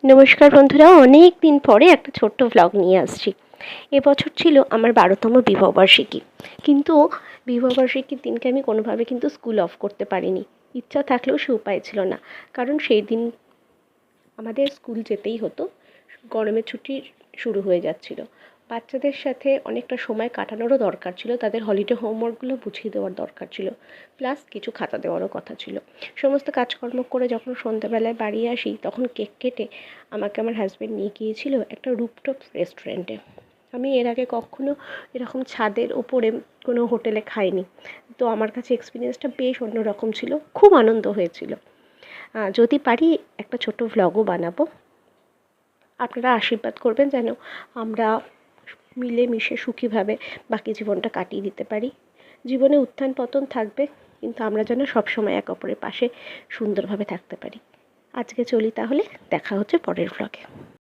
নমস্কার বন্ধুরা, অনেক দিন পরে একটা ছোট্ট ভ্লগ নিয়ে আসছি। এবছর ছিল আমার 12তম বিবাহবার্ষিকী, কিন্তু বিবাহবার্ষিকীর দিনকে আমি কোনোভাবে কিন্তু স্কুল অফ করতে পারিনি। ইচ্ছা থাকলেও সে উপায় ছিল না, কারণ সেই দিন আমাদের স্কুল যেতেই হতো। গরমের ছুটি শুরু হয়ে যাচ্ছিল, বাচ্চাদের সাথে অনেকটা সময় কাটানোরও দরকার ছিল, তাদের হলিডে হোমওয়ার্কগুলো বুঝিয়ে দেওয়ার দরকার ছিল, প্লাস কিছু খাতা দেওয়ারও কথা ছিল। সমস্ত কাজকর্ম করে যখন সন্ধ্যাবেলায় বাড়ি আসি, তখন কেক কেটে আমাকে আমার হাজব্যান্ড নিয়ে গিয়েছিল একটা রুফটপ রেস্টুরেন্টে। আমি এর আগে কখনো এরকম ছাদের ওপরে কোনো হোটেলে খাইনি, তো আমার কাছে এক্সপিরিয়েন্সটা বেশ অন্যরকম ছিল, খুব আনন্দ হয়েছিল। যদি পারি একটা ছোট ভ্লগও বানাবো। আপনারা আশীর্বাদ করবেন যেন আমরা মিলেমিশে সুখীভাবে বাকি জীবনটা কাটিয়ে দিতে পারি। জীবনে উত্থান পতন থাকবে, কিন্তু আমরা যেন সবসময় একে অপরের পাশে সুন্দরভাবে থাকতে পারি। আজকে চলি তাহলে, দেখা হচ্ছে পরের ভ্লগে।